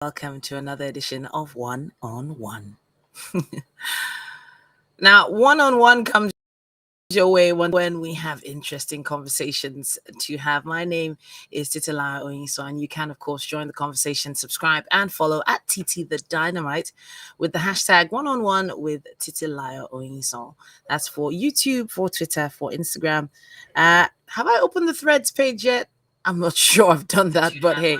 welcome to another edition of One on One. Now, one on one comes your way when we have interesting conversations to have. My name is Titila Oyiso, and you can, of course, join the conversation, subscribe, and follow at TT the Dynamite with the hashtag one on one with Titila Oyiso. That's for YouTube, for Twitter, for Instagram. Have I opened the threads page yet? I'm not sure I've done that, but hey,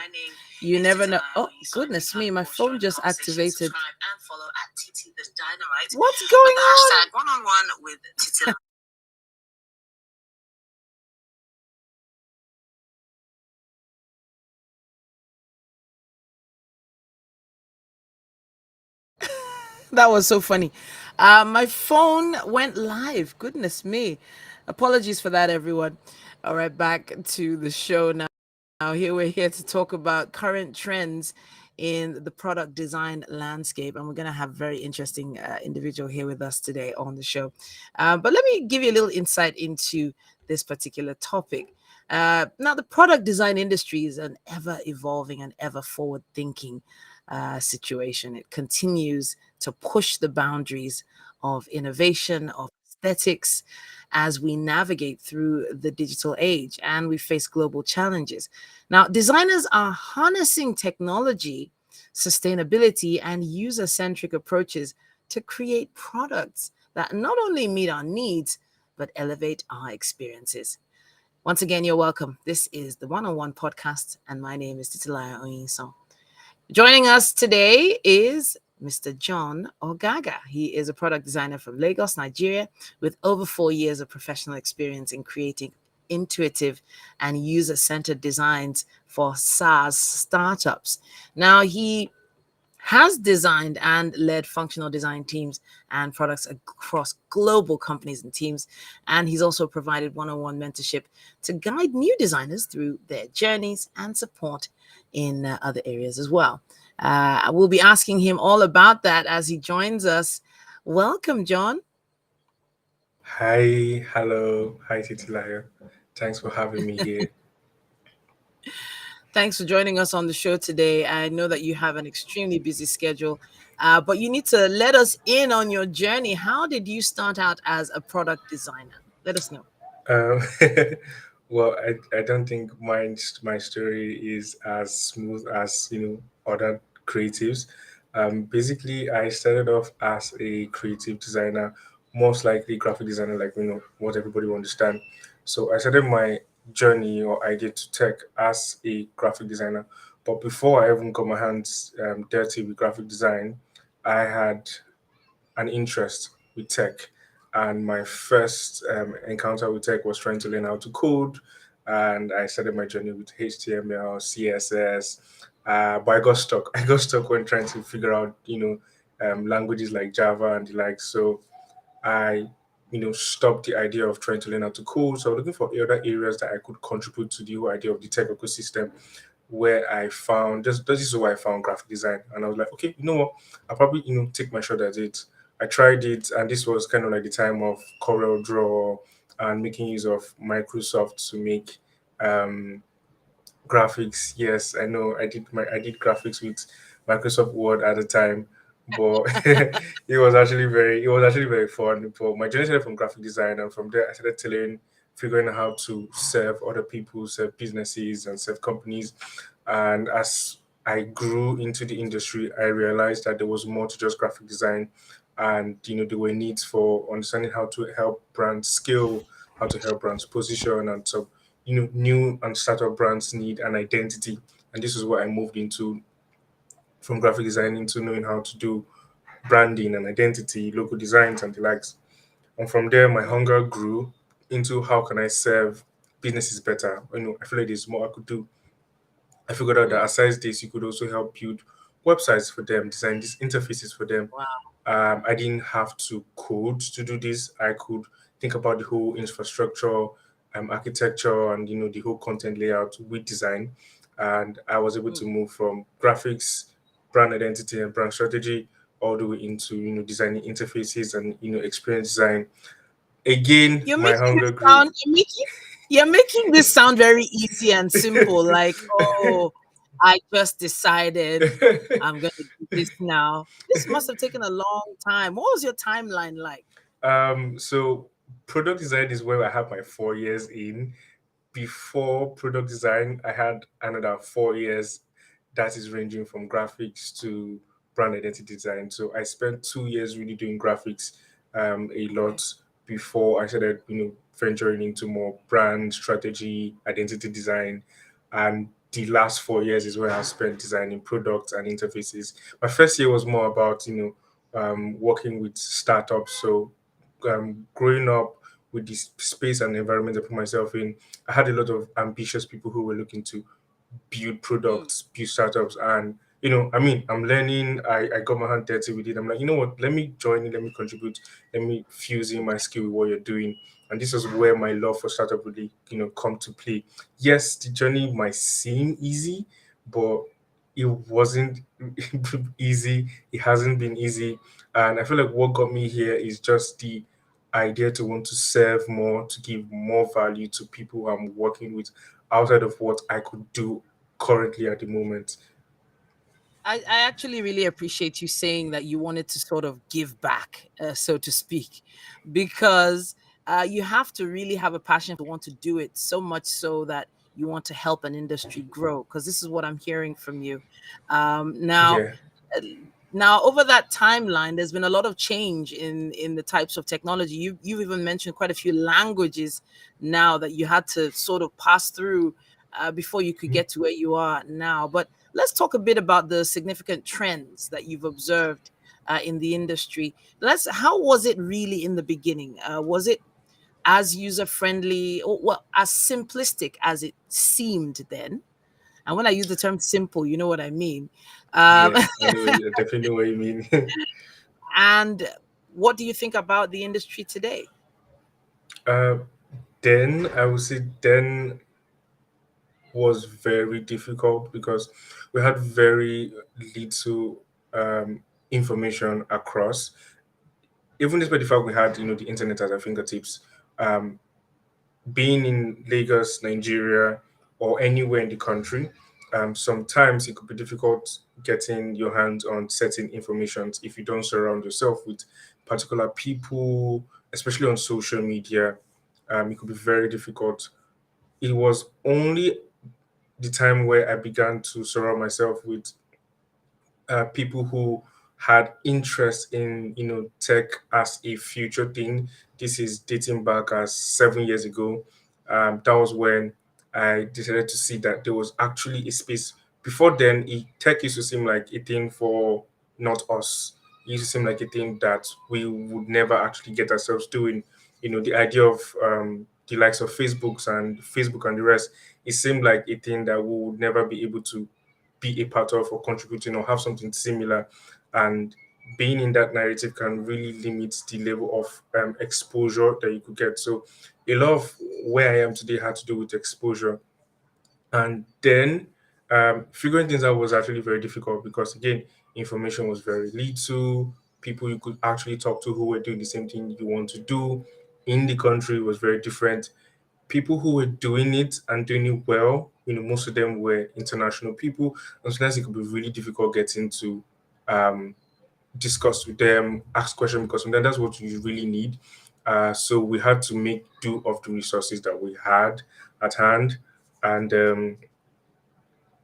you never know. Oh, goodness me, my phone just activated. What's going on? Hashtag one on one with Titila. That was so funny. My phone went live. Goodness me. Apologies for that, everyone. All right, back to the show now. Here we're here to talk about current trends in the product design landscape, and we're going to have very interesting individual here with us today on the show. But let me give you a little insight into this particular topic. Now, the product design industry is an ever evolving and ever forward thinking situation. It continues to push the boundaries of innovation, of aesthetics, as we navigate through the digital age and we face global challenges. Now, designers are harnessing technology, sustainability, and user centric approaches to create products that not only meet our needs, but elevate our experiences. Once again, you're welcome. This is the One on One podcast, and my name is Titilaya Oyinso. Joining us today is Mr. John Ogaga. He is a product designer from Lagos, Nigeria, with over 4 years of professional experience in creating intuitive and user-centered designs for SaaS startups. Now, he has designed and led functional design teams and products across global companies and teams. And he's also provided one-on-one mentorship to guide new designers through their journeys and support in other areas as well. We'll be asking him all about that as he joins us. Welcome, John. Hi, hello, hi Titilayo. Thanks for having me here. Thanks for joining us on the show today. I know that you have an extremely busy schedule, but you need to let us in on your journey. How did you start out as a product designer? Let us know. Um, I don't think my story is as smooth as other creatives. Basically, I started off as a creative designer, most likely graphic designer, like what everybody will understand. So I started my journey or idea to tech as a graphic designer. But before I even got my hands dirty with graphic design, I had an interest with tech. And my first encounter with tech was trying to learn how to code. And I started my journey with HTML, CSS. But I got stuck. I got stuck when trying to figure out, languages like Java and the like. So I, stopped the idea of trying to learn how to code. So I was looking for other areas that I could contribute to the whole idea of the tech ecosystem where I found this is where I found graphic design. And I was like, okay, you know what? I'll probably, take my shot at it. I tried it, and this was kind of like the time of Corel Draw and making use of Microsoft to make um, graphics. Yes, I know I did graphics with Microsoft Word at the time, but it was actually very fun. But my journey started from graphic design, and from there I started tailoring, figuring out how to serve other people, serve businesses, and serve companies. And as I grew into the industry, I realized that there was more to just graphic design, and there were needs for understanding how to help brands scale, how to help brands position, and so new and startup brands need an identity. And this is what I moved into, from graphic design into knowing how to do branding and identity, logo designs and the likes. And from there my hunger grew into how can I serve businesses better. I feel like there's more I could do. I figured out that Mm, aside this, you could also help build websites for them, design these interfaces for them. wow. I didn't have to code to do this. I could think about the whole infrastructure, architecture, and the whole content layout with design. And I was able to Mm. move from graphics, brand identity, and brand strategy all the way into designing interfaces and experience design. Again, You're my making hunger this grew. sound you're making this sound very easy and simple. Like, oh, I just decided I'm going to do this now. This must have taken a long time. What was your timeline like? So product design is where I have my 4 years in. Before product design, I had another 4 years that is ranging from graphics to brand identity design. So I spent 2 years really doing graphics a Okay. lot before I started, venturing into more brand strategy, identity design. And the last 4 years is where I spent designing products and interfaces. My first year was more about, working with startups. So growing up with this space and environment I put myself in, I had a lot of ambitious people who were looking to build Mm, products, build startups, and I'm learning. I got my hand dirty with it. I'm like, you know what? Let me join in. Let me contribute. Let me fuse in my okay. skill with what you're doing. And this is where my love for startup really, come to play. Yes, the journey might seem easy, but it wasn't easy. It hasn't been easy, and I feel like what got me here is just the idea to want to serve more, to give more value to people I'm working with outside of what I could do currently at the moment. I actually really appreciate you saying that you wanted to sort of give back, so to speak, because you have to really have a passion to want to do it so much so that you want to help an industry grow. Because this is what I'm hearing from you. Now, Yeah. uh, now over that timeline, there's been a lot of change in the types of technology. You've even mentioned quite a few languages now that you had to sort of pass through before you could Mhm. get to where you are now. But let's talk a bit about the significant trends that you've observed in the industry. How was it really in the beginning? Was it as user friendly, or well, as simplistic as it seemed then? And when I use the term simple, you know what I mean. Um, Yeah, I definitely know what you mean. and what do you think about the industry today? uh, then I would say then was very difficult because we had very little information across. Even despite the fact we had, the internet at our fingertips, um, being in Lagos, Nigeria, or anywhere in the country, sometimes it could be difficult getting your hands on certain information if you don't surround yourself with particular people, especially on social media. It could be very difficult. It was only the time where I began to surround myself with people who had interest in tech as a future thing. This is dating back as 7 years ago. That was when I decided to see that there was actually a space. Before then, tech used to seem like a thing for not us. It used to seem like a thing that we would never actually get ourselves doing. The idea of the likes of Facebook and the rest, it seemed like a thing that we would never be able to be a part of or contributing or have something similar. And being in that narrative can really limit the level of exposure that you could get. So a lot of where I am today had to do with exposure. And then figuring things out was actually very difficult because, again, information was very little. People you could actually talk to who were doing the same thing you want to do in the country was very different. People who were doing it and doing it well, most of them were international people. And sometimes it could be really difficult getting to um, discuss with them, ask questions, because sometimes that's what you really need. So we had to make do of the resources that we had at hand. And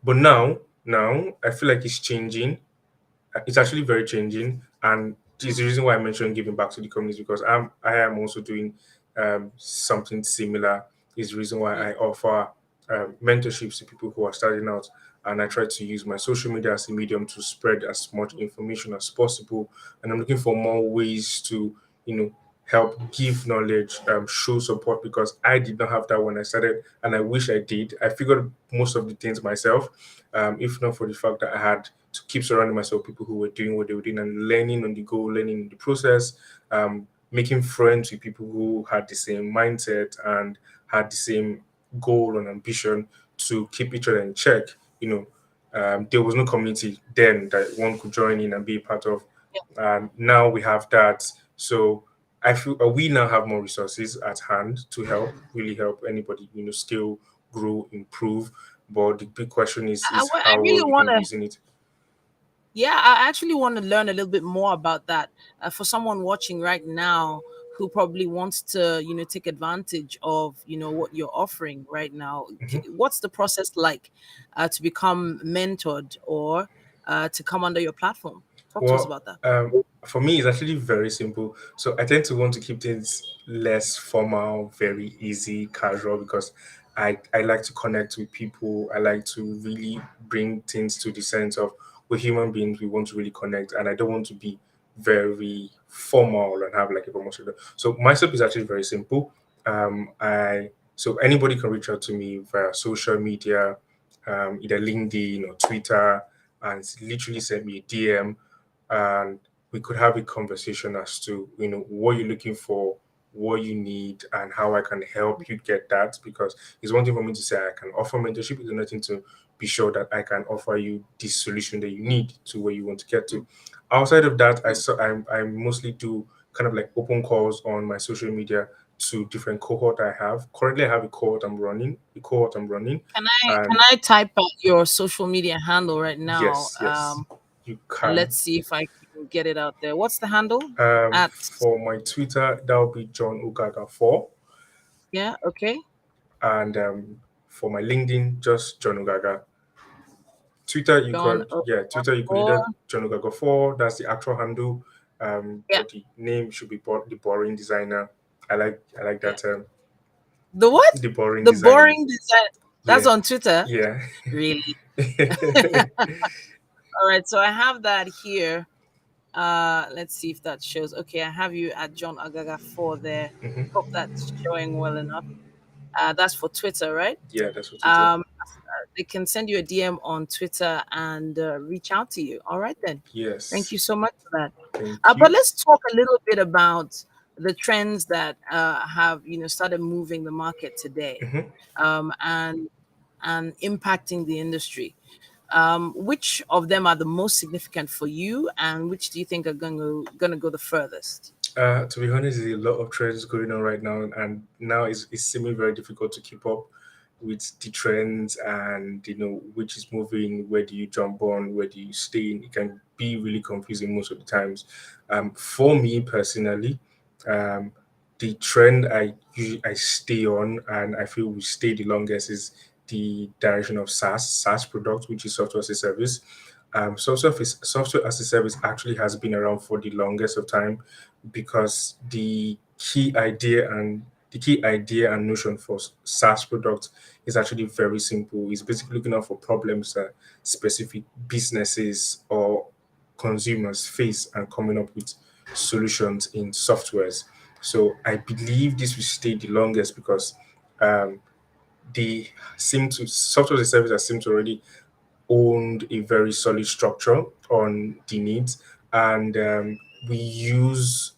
but now I feel like it's changing. It's actually very changing, and it's the Mm, reason why I mentioned giving back to the communities because I am also doing something similar. Is the reason why mm. I offer mentorships to people who are starting out, and I try to use my social media as a medium to spread as much information as possible. And I'm looking for more ways to you know help give knowledge, show support because I did not have that when I started, and I wish I did. I figured most of the things myself, if not for the fact that I had to keep surrounding myself with people who were doing what they were doing and learning on the go, learning in the process, making friends with people who had the same mindset and had the same goal and ambition to keep each other in check. You know, there was no community then that one could join in and be a part of. Now we have that. So I feel we now have more resources at hand to help, really help anybody, scale, grow, improve. But the big question is I how really well you've want been to. using it. Yeah, I actually want to learn a little bit more about that for someone watching right now who probably wants to, take advantage of, what you're offering right now. What's the process like to become mentored or to come under your platform? Talk to us Well, about that. for me, it's actually very simple. So I tend to want to keep things less formal, very easy, casual, because I like to connect with people. I like to really bring things to the sense of we're human beings. We want to really connect, and I don't want to be very formal and have like a formal structure. So my step is actually very simple. I so anybody can reach out to me via social media, either LinkedIn or Twitter, and literally send me a DM, and we could have a conversation as to what you're looking for, what you need, and how I can help you get that. Because it's one thing for me to say I can offer mentorship, it's another thing to be sure that I can offer you this solution that you need to where you want to get to. Outside of that, I mostly do kind of like open calls on my social media to different cohort I have. Currently I have a cohort I'm running, Can and I type out your social media handle right now? yes, you And can. let's see if I can get it out there. What's the handle? At For my Twitter, that'll be John Ogaga 4. Yeah, okay. And for my LinkedIn, just John Ogaga. Twitter, John Twitter, you could or either John Ogaga 4, that's the actual handle. yeah, But the name should be the boring designer. I like yeah. that The what? the boring The designer. boring design. That's Yeah. on Twitter. Yeah. Really? All right. So I have that here. Let's see if that shows. Okay, I have you at John Agaga 4 there. Hmm. Hope that's showing well enough. That's for Twitter, right? Yeah, that's what Twitter. Um, they can send you a DM on Twitter and reach out to you. All right, then. Thank Yes. you so much for that. Thank But you. let's talk a little bit about the trends that have started moving the market today, Hmm. and impacting the industry. Which of them are the most significant for you, and which do you think are going to go the furthest? To be honest, there's a lot of trends going on right now, and now it's seeming very difficult to keep up with the trends and which is moving, where do you jump on, where do you stay in. It can be really confusing most of the times. For me personally, um, the trend I stay on and I feel will stay the longest is the direction of SaaS product, which is software as a service. Software as a service actually has been around for the longest of time, because the key idea and notion for SaaS products is actually very simple. It's basically looking out for problems that specific businesses or consumers face and coming up with solutions in softwares. So I believe this will stay the longest because um, they seem to software as a service has seemed to already owned a very solid structure on the needs, and we use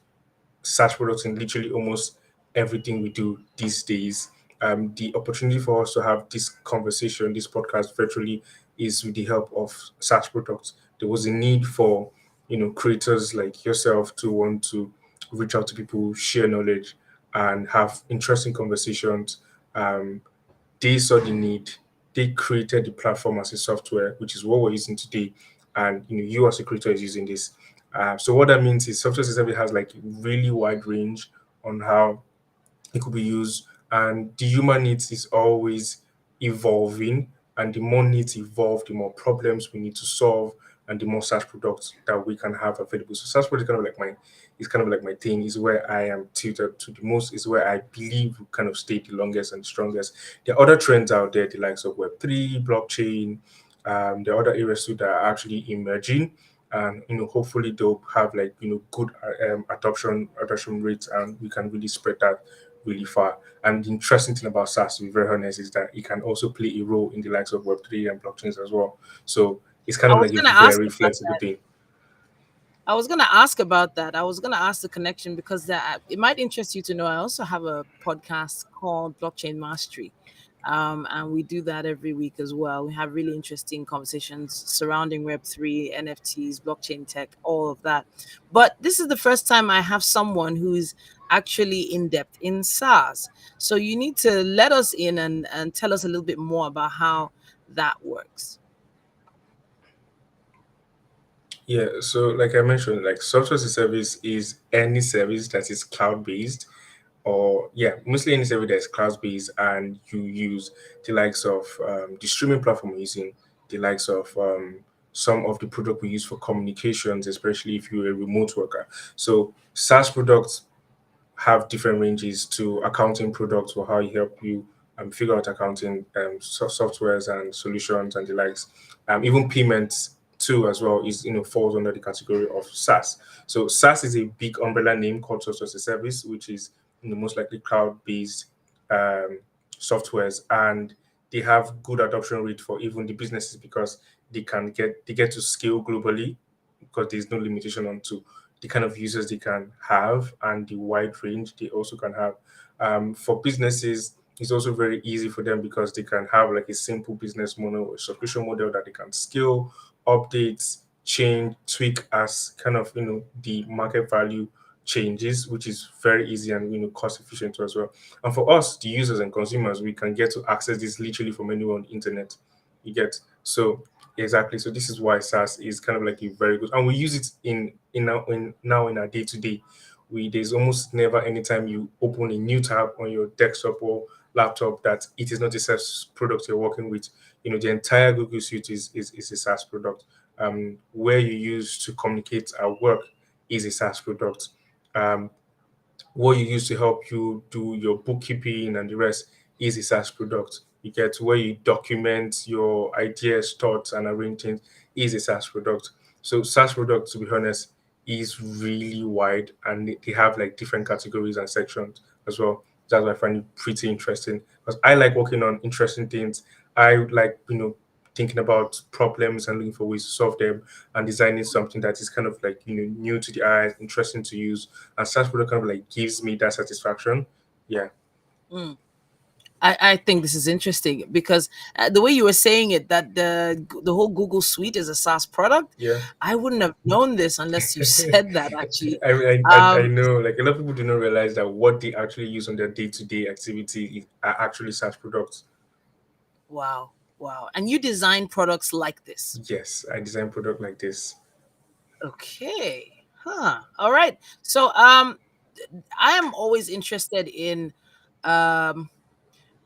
SaaS products in literally almost everything we do these days. The opportunity for us to have this conversation, this podcast virtually, is with the help of SaaS products. There was a need for creators like yourself to want to reach out to people, share knowledge, and have interesting conversations. They saw the need. They created the platform as a software, which is what we're using today. And you as a creator is using this. So what that means is software system has like really wide range on how it could be used, and the human needs is always evolving, and the more needs evolve, the more problems we need to solve, and the more SaaS products that we can have available. So SaaS product is kind of like my thing, is where I am tilted to the most, is where I believe will kind of stay the longest and the strongest. There are other trends out there, the likes of Web3, blockchain. There are other areas too that are actually emerging, and hopefully they'll have like good adoption rates, and we can really spread that really far. And the interesting thing about SaaS, to be very honest, is that it can also play a role in the likes of Web3 and blockchains as well. So it's kind I of was like a going to ask very about flexible thing. I was going to ask about that. I was going to ask the connection because it might interest you to know. I also have a podcast called Blockchain Mastery. And we do that every week as well. We have really interesting conversations surrounding Web3, NFTs, blockchain tech, all of that. But this is the first time I have someone who's actually in depth in SaaS. So you need to let us in and tell us a little bit more about how that works? Yeah, so like I mentioned, like software as a service is any service that is cloud based, or yeah, mostly any service that is cloud based, and you use the likes of the streaming platform we're using, the likes of some of the product we use for communications, especially if you're a remote worker. So SaaS products have different ranges to accounting products for how you help you figure out accounting softwares and solutions and the likes. Even payments too as well is falls under the category of SaaS. So SaaS is a big umbrella name called software as a service, which is most likely cloud based um, softwares, and they have good adoption rate for even the businesses because they get to scale globally because there's no limitation on to the kind of users they can have and the wide range they also can have. For businesses, it's also very easy for them because they can have like a simple business model or subscription model that they can scale, update, change, tweak as kind of the market value changes, which is very easy and cost efficient too as well. And for us, the users and consumers, we can get to access this literally from anywhere on the internet. You get so exactly. So this is why SaaS is kind of like a very good, and we use it in our day to day. We There's almost never any time you open a new tab on your desktop or laptop that it is not a SaaS product you're working with. The entire Google Suite is a SaaS product. Where you use to communicate at work is a SaaS product. Um, what you use to help you do your bookkeeping and the rest is a SaaS product. You get where you document your ideas, thoughts, and arrangements is a SaaS product. So SaaS product, to be honest, is really wide and they have like different categories and sections as well. That's why I find it pretty interesting because I like working on interesting things. I like, thinking about problems and looking for ways to solve them and designing something that is kind of like, new to the eye, interesting to use, and SaaS product kind of like gives me that satisfaction. Yeah, Mm. I think this is interesting because the way you were saying it, that the whole Google Suite is a SaaS product, yeah. I wouldn't have known this unless you said that actually. I Um, know like a lot of people do not realize that what they actually use on their day-to-day are actually SaaS products. wow, wow. And you design products like this. Yes, I design product like this. Okay. Huh. All right. So I am always interested in um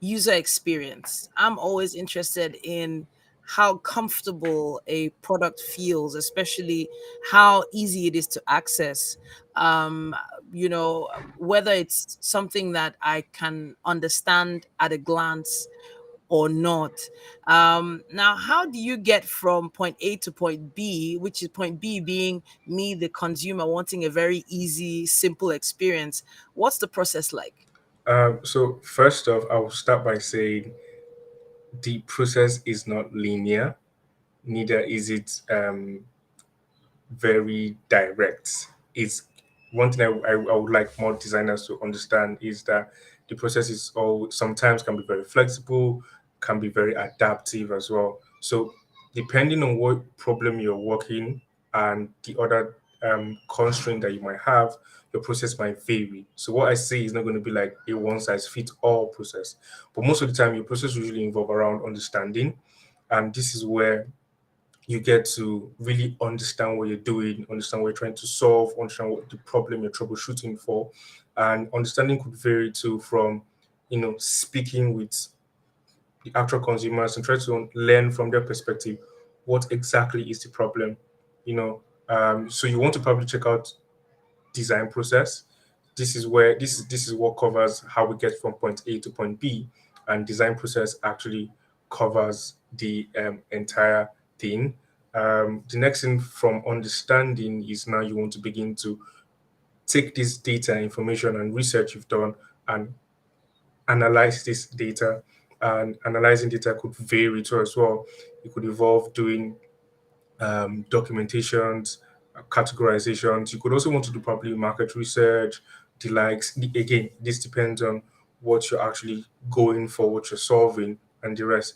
user experience. I'm always interested in how comfortable a product feels, especially how easy it is to access. Um, whether it's something that I can understand at a glance or not. Now, how do you get from point A to point B, which is point B being me, the consumer, wanting a very easy, simple experience? What's the process like? So first off, I will start by saying the process is not linear. Neither is it very direct. It's one thing I would like more designers to understand is that the process is all sometimes can be very flexible, can be very adaptive as well. So depending on what problem you're working and the other constraint that you might have, your process might vary. So what I say is not going to be like a one size fits all process, but most of the time your process usually involve around understanding, and this is where you get to really understand what you're doing, understand what you're trying to solve, understand what the problem you're troubleshooting for. And understanding could vary too from, speaking with the actual consumers and try to learn from their perspective what exactly is the problem. So you want to probably check out design process. This is what covers how we get from point A to point B, and design process actually covers the entire thing. The next thing from understanding is now you want to begin to take this data, information, and research you've done and analyze this data. And analyzing data could vary too as well. It could involve doing documentations, categorizations. You could also want to do probably market research, the likes. Again, this depends on what you're actually going for, what you're solving, and the rest.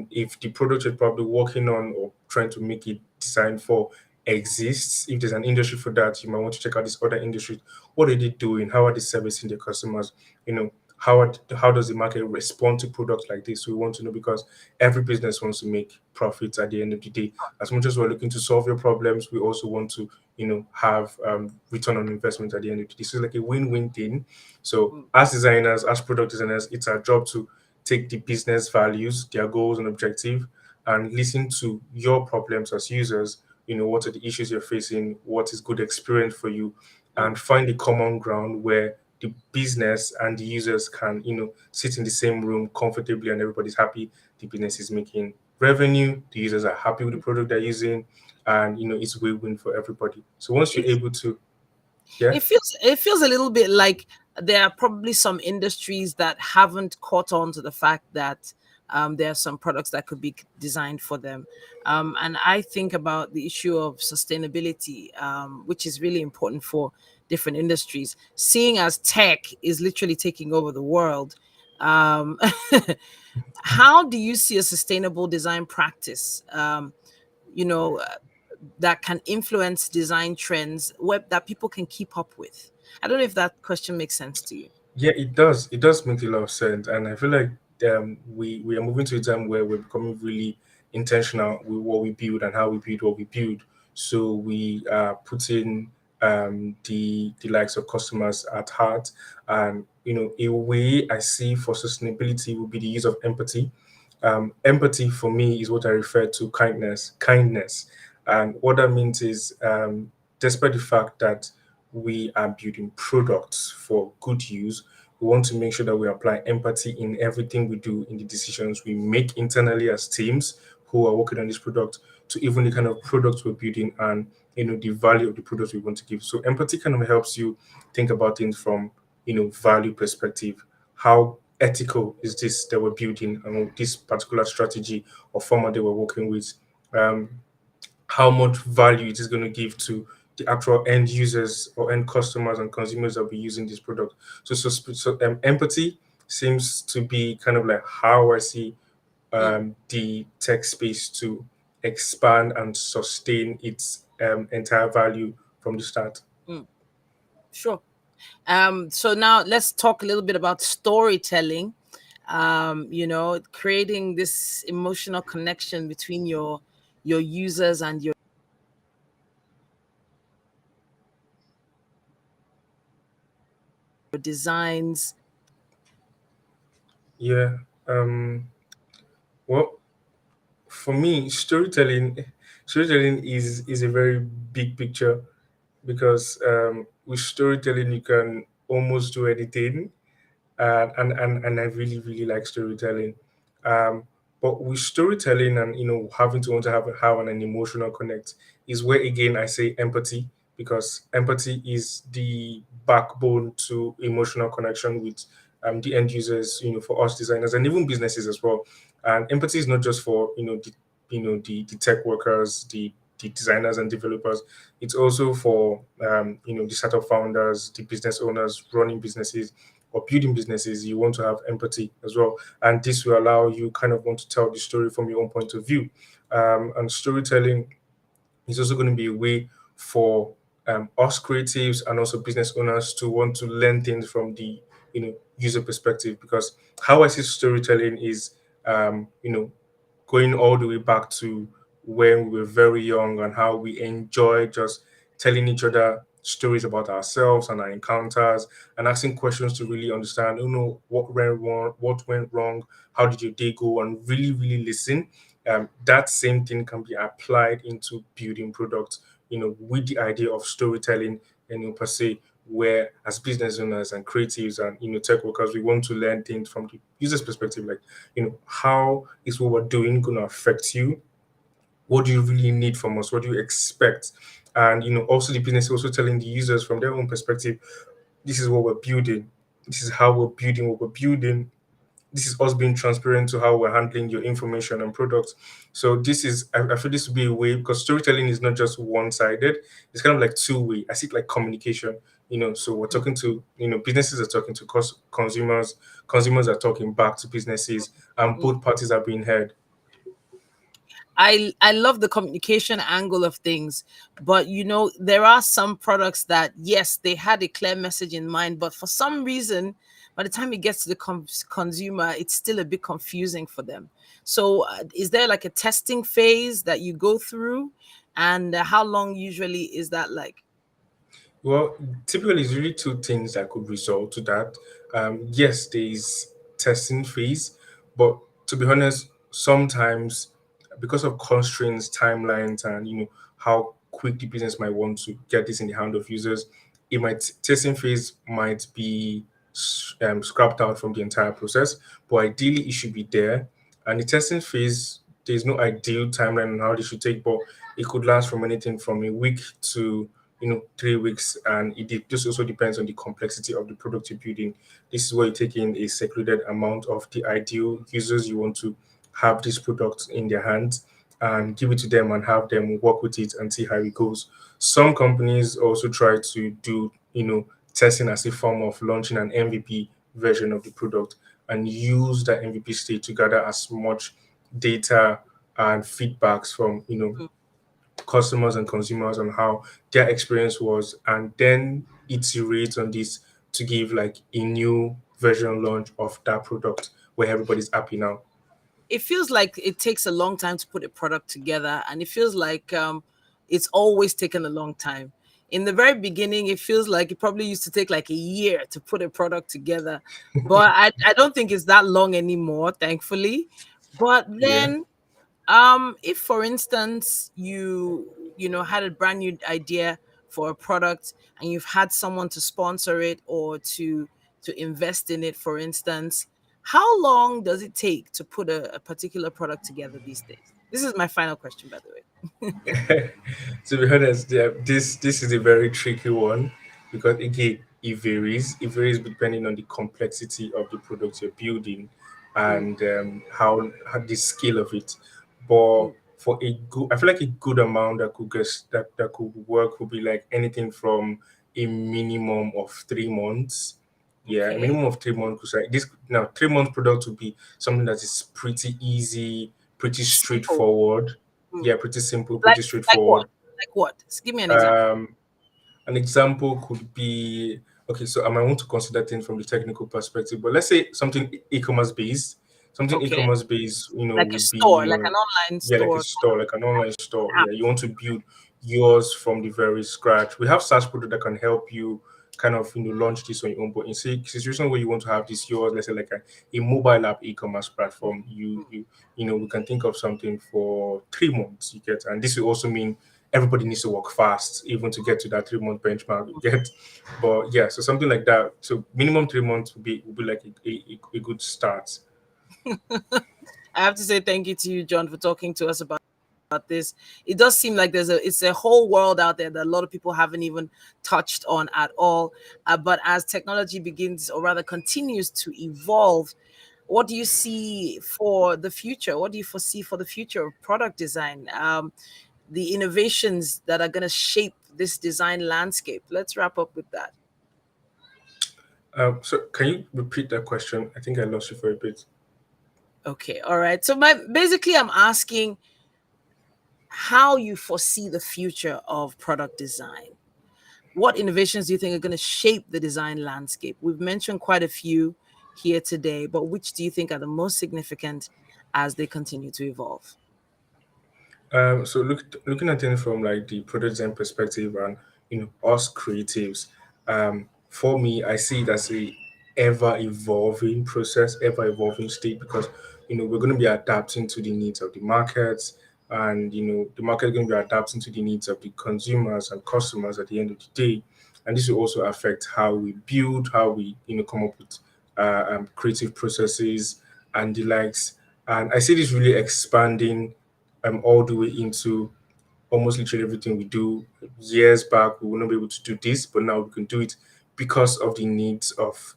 If the product you're probably working on or trying to make it designed for exists, if there's an industry for that, you might want to check out this other industry. What are they doing? How are they servicing their customers? You know, how does the market respond to products like this. So we want to know, because every business wants to make profits at the end of the day. As much as we're looking to solve your problems, we also want to, have return on investment at the end of the day. So it's like a win-win thing. So mm, as designers, as product designers, it's our job to take the business values, their goals and objective, and listen to your problems as users. What are the issues you're facing? What is good experience for you? mm. And find the common ground where the business and the users can, sit in the same room comfortably and everybody's happy. The business is making revenue, the users are happy with the product they're using, and it's win-win for everybody. So once you're It able to, yeah. it feels a little bit like there are probably some industries that haven't caught on to the fact that there are some products that could be designed for them. And I think about the issue of sustainability, which is really important for different industries. Seeing as tech is literally taking over the world, um, how do you see a sustainable design practice? You know, that can influence design trends web that people can keep up with. I don't know if that question makes sense to you. Yeah, it does. It does make a lot of sense, and I feel like we are moving to a time where we're becoming really intentional with what we build and how we build what we build. So we are putting the likes of customers at heart, and a way I see for sustainability would be the use of empathy. Empathy for me is what I refer to kindness, and what that means is, despite the fact that we are building products for good use, we want to make sure that we apply empathy in everything we do, in the decisions we make internally as teams who are working on this product, to even the kind of products we're building, and the value of the products we want to give. So empathy kind of helps you think about things from value perspective. How ethical is this that we're building, and this particular strategy or format that we're working with? Um, how much value it is going to give to the actual end users or end customers and consumers that will be using this product. So empathy seems to be kind of like how I see Mm, the tech space to expand and sustain its entire value from the start. mm, sure. So now let's talk a little bit about storytelling. Creating this emotional connection between your users and your designs. Yeah. Um, well, for me, storytelling is a very big picture, because with storytelling you can almost do anything, and I really really like storytelling. Um, but with storytelling and having to want to have an emotional connect is where again I say empathy, because empathy is the backbone to emotional connection with the end users. For us designers and even businesses as well. And empathy is not just for the tech workers, the designers and developers. It's also for the startup founders, the business owners running businesses or building businesses. You want to have empathy as well, and this will allow you kind of want to tell the story from your own point of view. And storytelling is also going to be a way for us creatives and also business owners to want to learn things from the user perspective, because how I see storytelling is going all the way back to when we were very young, and how we enjoy just telling each other stories about ourselves and our encounters, and asking questions to really understand, what went wrong, how did your day go, and really, really listen. That same thing can be applied into building products, with the idea of storytelling, per se, where as business owners and creatives and tech workers, we want to learn things from the user's perspective, like how is what we're doing going to affect you? What do you really need from us? What do you expect? And also the business also telling the users from their own perspective, this is what we're building, this is how we're building what we're building, this is us being transparent to how we're handling your information and products. So this is, I feel this will be a way, because storytelling is not just one-sided, it's kind of like two-way. I see it like communication. So we're talking to, businesses are talking to consumers, consumers are talking back to businesses, and Mm. both parties are being heard. I love the communication angle of things, but there are some products that yes, they had a clear message in mind, but for some reason by the time it gets to the consumer, it's still a bit confusing for them. So, is there like a testing phase that you go through? And how long usually is that like? Well, typically, it's really two things that could result to that. Yes, there is testing phase, but to be honest, sometimes because of constraints, timelines, and how quick the business might want to get this in the hand of users, it might testing phase might be scrapped out from the entire process. But ideally, it should be there. And the testing phase, there's no ideal timeline on how this should take, but it could last from anything from a week to 3 weeks, and this also depends on the complexity of the product you're building. This is where you take in a secluded amount of the ideal users you want to have this product in their hands and give it to them and have them work with it and see how it goes. Some companies also try to do testing as a form of launching an MVP version of the product and use that MVP state to gather as much data and feedbacks from customers and consumers on how their experience was, and then iterate on this to give like a new version launch of that product where everybody's happy now. It feels like it takes a long time to put a product together, and it feels like it's always taken a long time. In the very beginning, it feels like it probably used to take like a year to put a product together, but I don't think it's that long anymore, thankfully. But Yeah. then, if for instance you had a brand new idea for a product, and you've had someone to sponsor it or to invest in it, for instance, how long does it take to put a particular product together these days? This is my final question, by the way. To be honest, yeah, this is a very tricky one because again, it varies. It varies depending on the complexity of the product you're building Mm, and how the scale of it. But mm, for a good, I feel like a good amount that could get that could work would be like anything from a minimum of 3 months. Yeah, a okay. minimum of 3 months. 'Cause like this now, 3 month product would be something that is pretty easy, pretty Simple. straightforward. Mm. Yeah, pretty simple, like pretty like what? straightforward. Like what? Give me an example. Um, an example could be okay. So I might want to consider things from the technical perspective, but let's say something e-commerce based. Something Okay. e-commerce based, Like a would be store, like an online yeah, like a store store, like an online store. app. Yeah, you want to build yours from the very scratch. We have SaaS product that can help you kind of launch this on your own. But in situation where you want to have this yours, let's say like a mobile app e-commerce platform, we can think of something for 3 months. You get, and this will also mean everybody needs to work fast even to get to that 3 month benchmark. You get, but yeah, so something like that. So minimum 3 months would be like a good start. I have to say thank you to you, John, for talking to us about this. It does seem like it's a whole world out there that a lot of people haven't even touched on at all. But as technology begins, or rather continues to evolve, what do you see for the future? What do you foresee for the future of product design? The innovations that are going to shape this design landscape. Let's wrap up with that. So can you repeat that question? I think I lost you for a bit. Okay, all right. So basically, I'm asking how you foresee the future of product design. What innovations do you think are going to shape the design landscape? We've mentioned quite a few here today, but which do you think are the most significant as they continue to evolve? So looking at things from like the product design perspective and us creatives, for me, I see it as a ever evolving process, ever evolving state because we're going to be adapting to the needs of the markets, and the market is going to be adapting to the needs of the consumers and customers at the end of the day, and this will also affect how we build, how we come up with creative processes and the likes. And I see this really expanding all the way into almost literally everything we do. Years back, we would not be able to do this, but now we can do it because of the needs of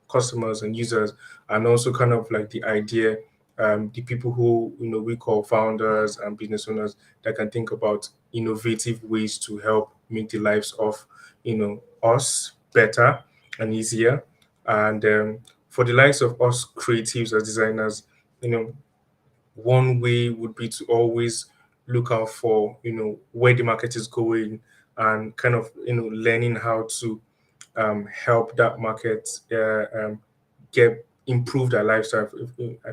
customers and users, and also kind of like the idea, the people who we call founders and business owners that can think about innovative ways to help make the lives of us better and easier, and for the likes of us creatives as designers, you know one way would be to always look out for where the market is going and kind of learning how to help that market get improve their lifestyle.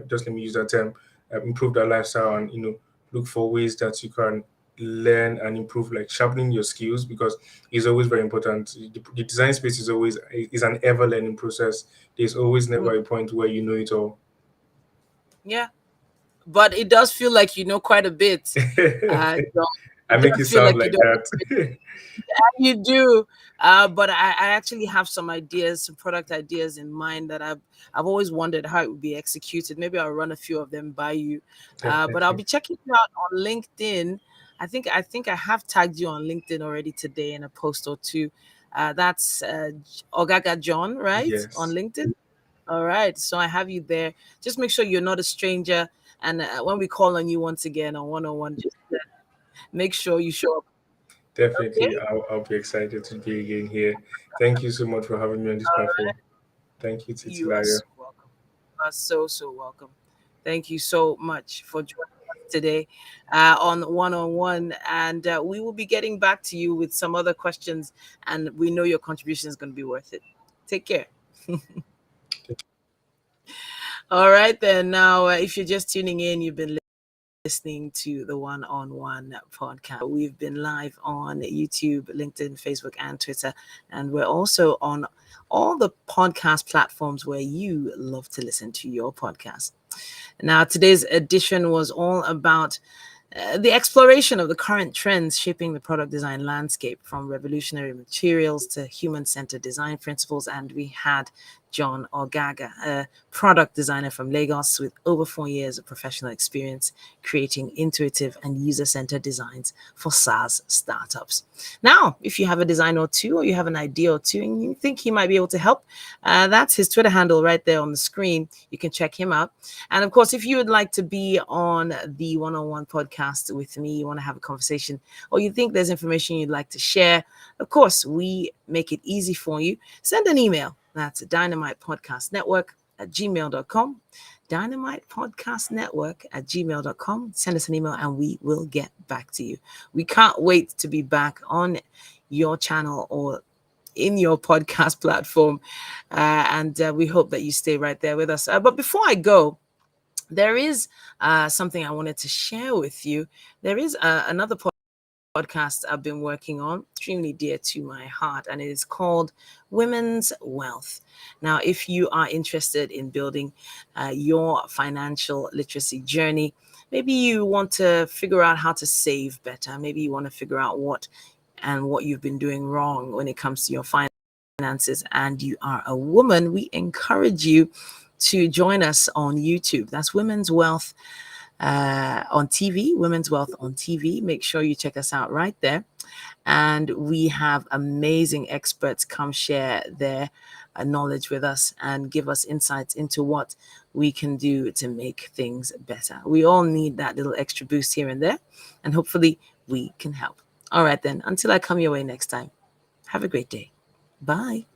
Just let me use that term, improve their lifestyle, and look for ways that you can learn and improve, like sharpening your skills, because it's always very important. The design space is an ever learning process. There's always Mm, never a point where you know it all. yeah, but it does feel like you know quite a bit. John. I It make it does feel sound like you like know. that. You do, but I actually have some ideas, some product ideas in mind that I've always wondered how it would be executed. Maybe I'll run a few of them by you, but I'll Definitely. be checking you out on LinkedIn. I think I have tagged you on LinkedIn already today in a post or two. That's Ogaga John, right, on Yes, LinkedIn. All right, so I have you there. Just make sure you're not a stranger, and when we call on you once again on 101, just make sure you show up. definitely. Okay. I'll be excited to be again here. Thank you so much for having me on this platform. Thank you, You are Titilayo. so welcome. You are so welcome. Thank you so much for joining us today on One on One. And we will be getting back to you with some other questions. And we know your contribution is going to be worth it. Take care. All right, then. Now, if you're just tuning in, you've been listening to the One on One podcast. We've been live on YouTube, LinkedIn, Facebook, and Twitter. And we're also on all the podcast platforms where you love to listen to your podcast. Now, today's edition was all about the exploration of the current trends shaping the product design landscape, from revolutionary materials to human centered design principles. And we had John Ogaga, a product designer from Lagos with over 4 years of professional experience creating intuitive and user centered designs for SaaS startups. Now, if you have a design or two, or you have an idea or two, and you think he might be able to help, that's his Twitter handle right there on the screen. You can check him out. And of course, if you would like to be on the One on One podcast with me, you want to have a conversation, or you think there's information you'd like to share, of course, we make it easy for you. Send an email. That's Dynamite Podcast Network at gmail.com. Dynamite Podcast Network at gmail.com. Send us an email and we will get back to you. We can't wait to be back on your channel or in your podcast platform. And we hope that you stay right there with us. But before I go, there is something I wanted to share with you. There is another podcast I've been working on, extremely dear to my heart, and it is called Women's Wealth. Now, if you are interested in building your financial literacy journey, maybe you want to figure out how to save better, maybe you want to figure out what you've been doing wrong when it comes to your finances, and you are a woman, we encourage you to join us on YouTube. That's Women's Wealth on TV, Women's Wealth on TV. Make sure you check us out right there. And we have amazing experts come share their knowledge with us and give us insights into what we can do to make things better. We all need that little extra boost here and there, and hopefully we can help. All right, then, until I come your way next time, have a great day. Bye.